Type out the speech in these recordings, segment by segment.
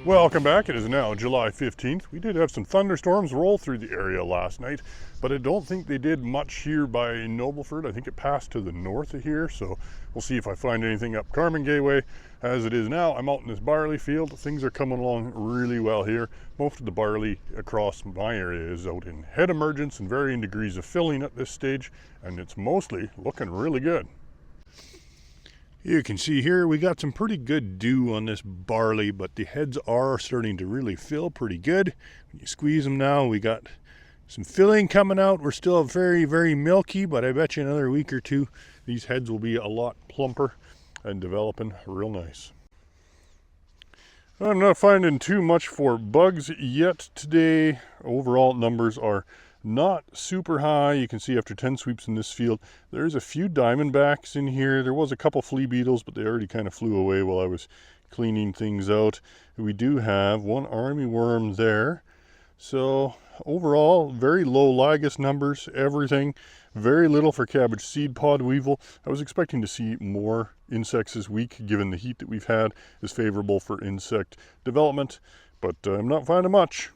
Welcome back. It is now July 15th. We did have some thunderstorms roll through the area last night, but I don't think they did much here by Nobleford. I think it passed to the north of here, so we'll see if I find anything up Carmen Gateway. As it is now, I'm out in this barley field. Things are coming along really well here. Most of the barley across my area is out in head emergence and varying degrees of filling at this stage, and it's mostly looking really good. You can see here we got some pretty good dew on this barley, but the heads are starting to really fill pretty good. When you squeeze them now, we got some filling coming out. We're still very, very milky, but I bet you another week or two, these heads will be a lot plumper and developing real nice. I'm not finding too much for bugs yet today. Overall numbers are not super high. You can see after 10 sweeps in this field, there's a few diamondbacks in here. There was a couple flea beetles, but they already kind of flew away while I was cleaning things out. We do have one army worm there. So overall, very low lygus numbers, everything. Very little for cabbage seed pod weevil. I was expecting to see more insects this week, given the heat that we've had is favorable for insect development, but I'm not finding much.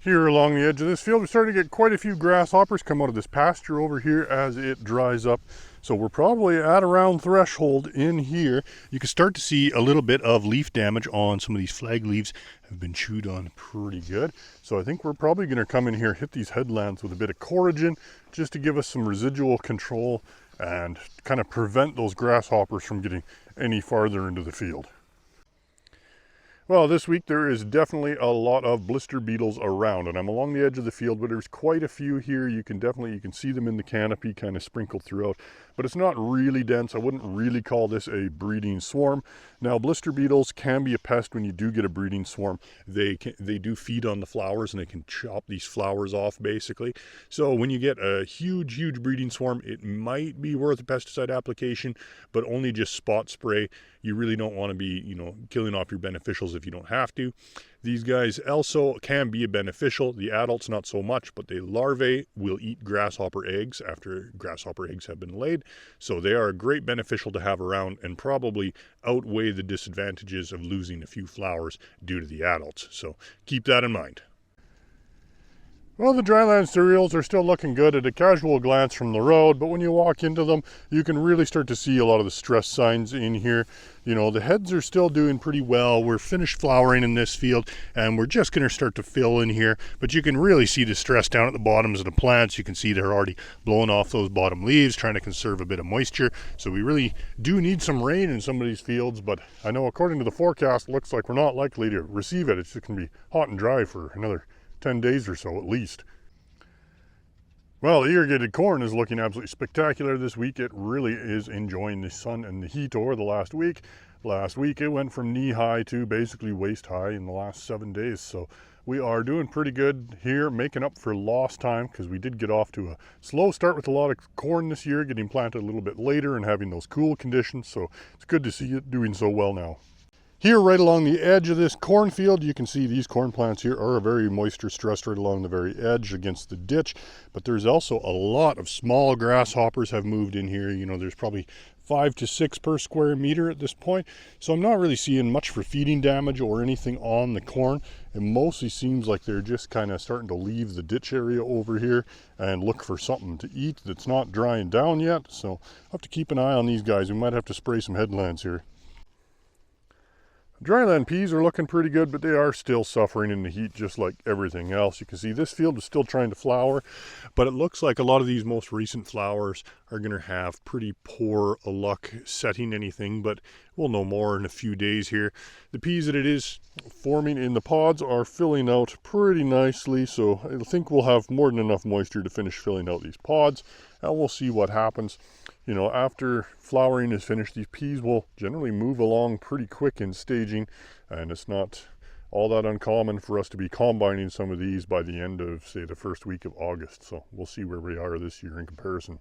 Here along the edge of this field, we're starting to get quite a few grasshoppers come out of this pasture over here as it dries up. So we're probably at around threshold in here. You can start to see a little bit of leaf damage on some of these flag leaves have been chewed on pretty good. So I think we're probably going to come in here, hit these headlands with a bit of coragen just to give us some residual control and kind of prevent those grasshoppers from getting any farther into the field. Well, this week there is definitely a lot of blister beetles around, and I'm along the edge of the field, but there's quite a few here. You can see them in the canopy kind of sprinkled throughout, but it's not really dense. I wouldn't really call this a breeding swarm. Now, blister beetles can be a pest when you do get a breeding swarm. They do feed on the flowers, and they can chop these flowers off basically. So when you get a huge breeding swarm, it might be worth a pesticide application, but only just spot spray. You really don't want to be, killing off your beneficials if you don't have to. These guys also can be beneficial. The adults not so much, but the larvae will eat grasshopper eggs after grasshopper eggs have been laid. So they are a great beneficial to have around and probably outweigh the disadvantages of losing a few flowers due to the adults. So keep that in mind. Well, the dryland cereals are still looking good at a casual glance from the road, but when you walk into them, you can really start to see a lot of the stress signs in here. The heads are still doing pretty well. We're finished flowering in this field, and we're just going to start to fill in here, but you can really see the stress down at the bottoms of the plants. You can see they're already blowing off those bottom leaves, trying to conserve a bit of moisture. So we really do need some rain in some of these fields, but I know according to the forecast, it looks like we're not likely to receive it. It's just going to be hot and dry for another 10 days or so at least. Well, the irrigated corn is looking absolutely spectacular this week. It really is enjoying the sun and the heat over the last week. Last week it went from knee high to basically waist high in the last 7 days. So we are doing pretty good here, making up for lost time because we did get off to a slow start with a lot of corn this year, getting planted a little bit later and having those cool conditions. So it's good to see it doing so well now. Here, right along the edge of this cornfield, you can see these corn plants here are very moisture stressed right along the very edge against the ditch. But there's also a lot of small grasshoppers have moved in here. There's probably 5 to 6 per square meter at this point. So I'm not really seeing much for feeding damage or anything on the corn. It mostly seems like they're just kind of starting to leave the ditch area over here and look for something to eat that's not drying down yet. So I'll have to keep an eye on these guys. We might have to spray some headlands here. Dryland peas are looking pretty good, but they are still suffering in the heat just like everything else. You can see this field is still trying to flower, but it looks like a lot of these most recent flowers are going to have pretty poor luck setting anything, but we'll know more in a few days here. The peas that it is forming in the pods are filling out pretty nicely, so I think we'll have more than enough moisture to finish filling out these pods, and we'll see what happens. After flowering is finished, these peas will generally move along pretty quick in staging, and it's not all that uncommon for us to be combining some of these by the end of, say, the first week of August. So we'll see where we are this year in comparison.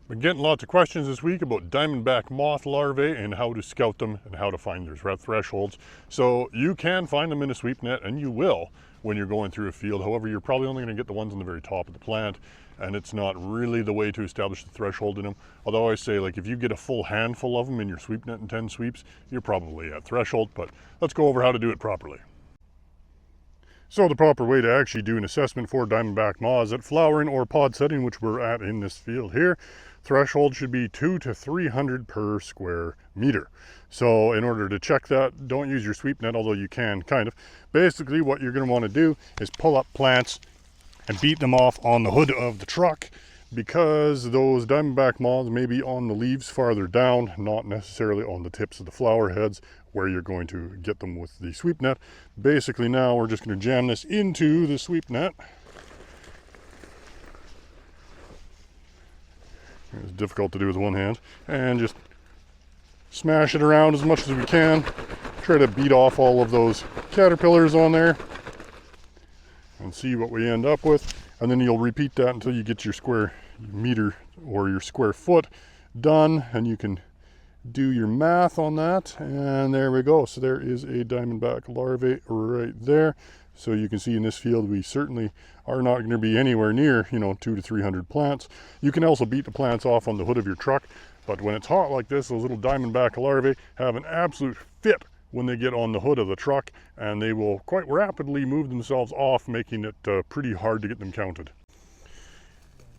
Been getting lots of questions this week about diamondback moth larvae and how to scout them and how to find their thresholds. So you can find them in a sweep net, and you will when you're going through a field. However, you're probably only going to get the ones on the very top of the plant, and it's not really the way to establish the threshold in them. Although I say, like, if you get a full handful of them in your sweep net and 10 sweeps, you're probably at threshold. But let's go over how to do it properly. So the proper way to actually do an assessment for diamondback moths at flowering or pod setting, which we're at in this field here, threshold should be 200 to 300 per square meter. So in order to check that, don't use your sweep net, although you can kind of. Basically what you're going to want to do is pull up plants and beat them off on the hood of the truck, because those diamondback moths may be on the leaves farther down, not necessarily on the tips of the flower heads where you're going to get them with the sweep net. Basically now we're just going to jam this into the sweep net. It's difficult to do with one hand, and just smash it around as much as we can. Try to beat off all of those caterpillars on there and see what we end up with. And then you'll repeat that until you get your square meter or your square foot done, and you can do your math on that. And there we go. So there is a diamondback larvae right there. So you can see in this field we certainly are not going to be anywhere near, 200 to 300 plants. You can also beat the plants off on the hood of your truck, but when it's hot like this, those little diamondback larvae have an absolute fit when they get on the hood of the truck, and they will quite rapidly move themselves off, making it pretty hard to get them counted.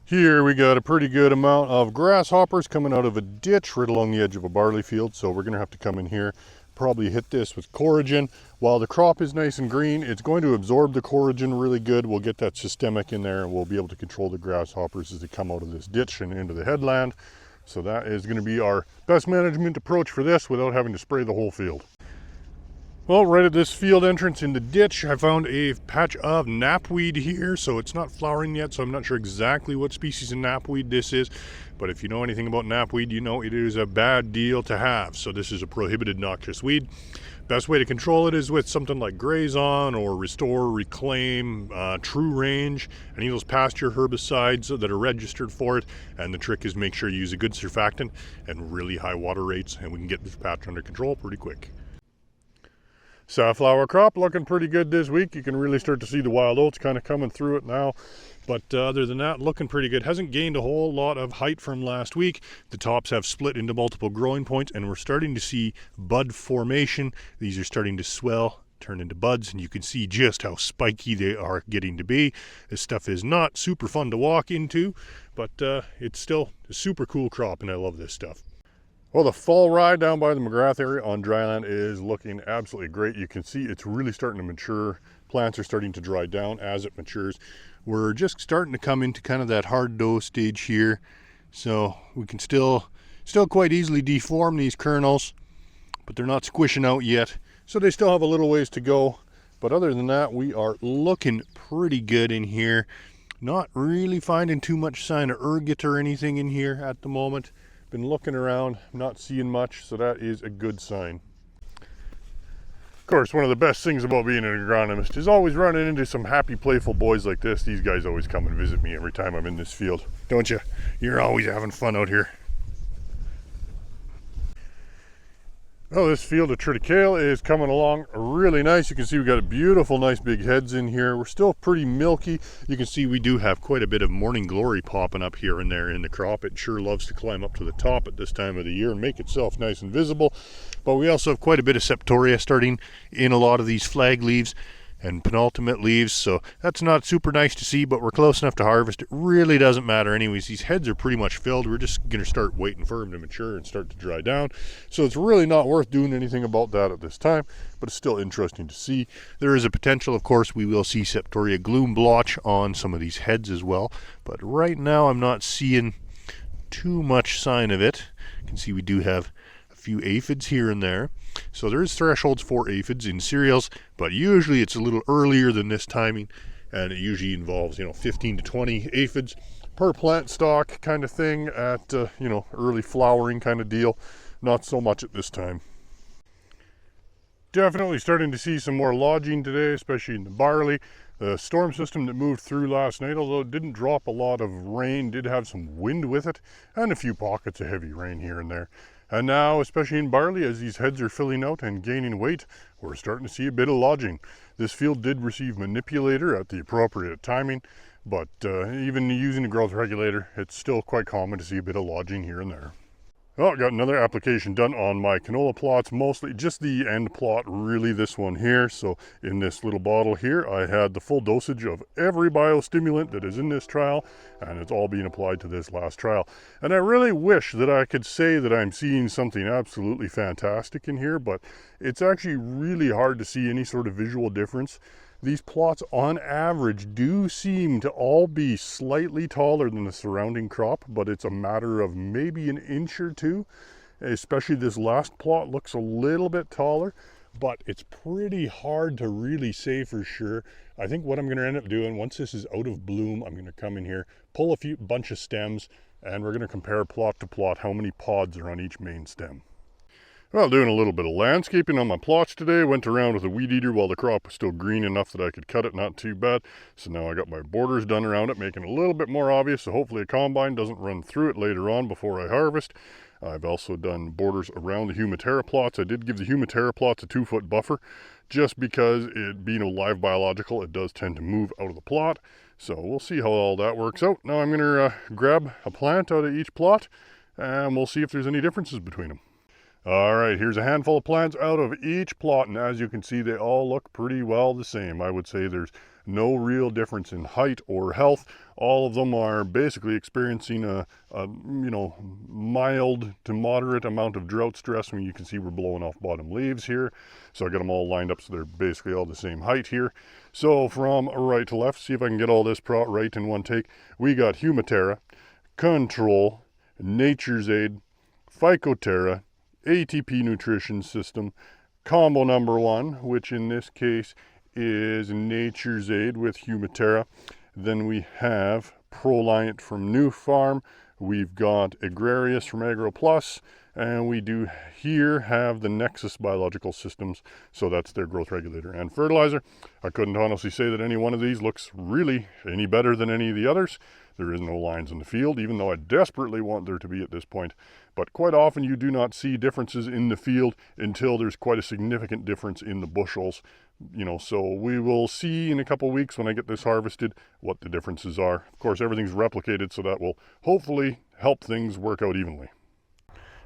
Here we got a pretty good amount of grasshoppers coming out of a ditch right along the edge of a barley field, so we're going to have to come in here, probably hit this with coragen. While the crop is nice and green, it's going to absorb the coragen really good. We'll get that systemic in there, and we'll be able to control the grasshoppers as they come out of this ditch and into the headland. So that is going to be our best management approach for this without having to spray the whole field. Well, right at this field entrance in the ditch, I found a patch of knapweed here. So it's not flowering yet, so I'm not sure exactly what species of knapweed this is. But if you know anything about knapweed, you know it is a bad deal to have. So this is a prohibited noxious weed. Best way to control it is with something like Grazon or Restore, Reclaim, True Range, any of those pasture herbicides that are registered for it. And the trick is make sure you use a good surfactant and really high water rates, and we can get this patch under control pretty quick. Safflower crop looking pretty good this week. You can really start to see the wild oats kind of coming through it now. But other than that, looking pretty good. Hasn't gained a whole lot of height from last week. The tops have split into multiple growing points, and we're starting to see bud formation. These are starting to swell, turn into buds, and you can see just how spiky they are getting to be. This stuff is not super fun to walk into, but it's still a super cool crop, and I love this stuff. Well, the fall rye down by the McGrath area on dryland is looking absolutely great. You can see it's really starting to mature. Plants are starting to dry down as it matures. We're just starting to come into kind of that hard dough stage here. So we can still quite easily deform these kernels, but they're not squishing out yet. So they still have a little ways to go. But other than that, we are looking pretty good in here. Not really finding too much sign of ergot or anything in here at the moment. Been looking around, not seeing much, so that is a good sign. Of course, one of the best things about being an agronomist is always running into some happy, playful boys like this. These guys always come and visit me every time I'm in this field. Don't you? You're always having fun out here. Oh, this field of triticale is coming along really nice. You can see we've got beautiful, nice big heads in here. We're still pretty milky. You can see we do have quite a bit of morning glory popping up here and there in the crop. It sure loves to climb up to the top at this time of the year and make itself nice and visible. But we also have quite a bit of septoria starting in a lot of these flag leaves and penultimate leaves, so that's not super nice to see, but we're close enough to harvest. It really doesn't matter anyways. These heads are pretty much filled. We're just going to start waiting for them to mature and start to dry down, so it's really not worth doing anything about that at this time, but it's still interesting to see. There is a potential, of course, we will see septoria gloom blotch on some of these heads as well, but right now I'm not seeing too much sign of it. You can see we do have a few aphids here and there. So there is thresholds for aphids in cereals, but usually it's a little earlier than this timing, and it usually involves 15 to 20 aphids per plant stock kind of thing at early flowering kind of deal. Not so much at this time. Definitely starting to see some more lodging today, especially in the barley. The storm system that moved through last night, although it didn't drop a lot of rain, did have some wind with it and a few pockets of heavy rain here and there. And now, especially in barley, as these heads are filling out and gaining weight, we're starting to see a bit of lodging. This field did receive manipulator at the appropriate timing, but even using a growth regulator, it's still quite common to see a bit of lodging here and there. Well, got another application done on my canola plots, mostly just the end plot, really this one here. So in this little bottle here, I had the full dosage of every biostimulant that is in this trial, and it's all being applied to this last trial. And I really wish that I could say that I'm seeing something absolutely fantastic in here, but it's actually really hard to see any sort of visual difference. These plots on average do seem to all be slightly taller than the surrounding crop, but it's a matter of maybe an inch or two. Especially this last plot looks a little bit taller, but it's pretty hard to really say for sure. I think what I'm going to end up doing, once this is out of bloom, I'm going to come in here, pull a bunch of stems, and we're going to compare plot to plot how many pods are on each main stem. Well, doing a little bit of landscaping on my plots today. Went around with a weed eater while the crop was still green enough that I could cut it, not too bad. So now I got my borders done around it, making it a little bit more obvious, so hopefully a combine doesn't run through it later on before I harvest. I've also done borders around the humitarra plots. I did give the humitarra plots a 2-foot buffer, just because it being a live biological, it does tend to move out of the plot. So we'll see how all that works out. Now I'm going to grab a plant out of each plot, and we'll see if there's any differences between them. All right, here's a handful of plants out of each plot, and as you can see, they all look pretty well the same. I would say there's no real difference in height or health. All of them are basically experiencing a mild to moderate amount of drought stress. I mean, you can see we're blowing off bottom leaves here. So I got them all lined up so they're basically all the same height here. So from right to left, see if I can get all this right in one take. We got Humitarra, Control, Nature's Aid, Phycoterra, ATP Nutrition System, combo number 1, which in this case is Nature's Aid with Humitarra. Then we have Proliant from New Farm. We've got Agrarius from AgroPlus, and we do here have the Nexus Biological Systems, so that's their growth regulator and fertilizer. I couldn't honestly say that any one of these looks really any better than any of the others. There is no lines in the field, even though I desperately want there to be at this point. But quite often you do not see differences in the field until there's quite a significant difference in the bushels. So we will see in a couple weeks when I get this harvested what the differences are. Of course, everything's replicated, so that will hopefully help things work out evenly.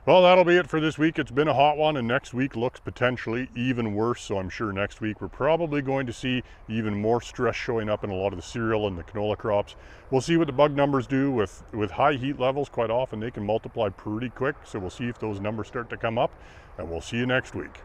Well, that'll be it for this week. It's been a hot one, and next week looks potentially even worse. So I'm sure next week we're probably going to see even more stress showing up in a lot of the cereal and the canola crops. We'll see what the bug numbers do with high heat levels. Quite often they can multiply pretty quick. So we'll see if those numbers start to come up, and we'll see you next week.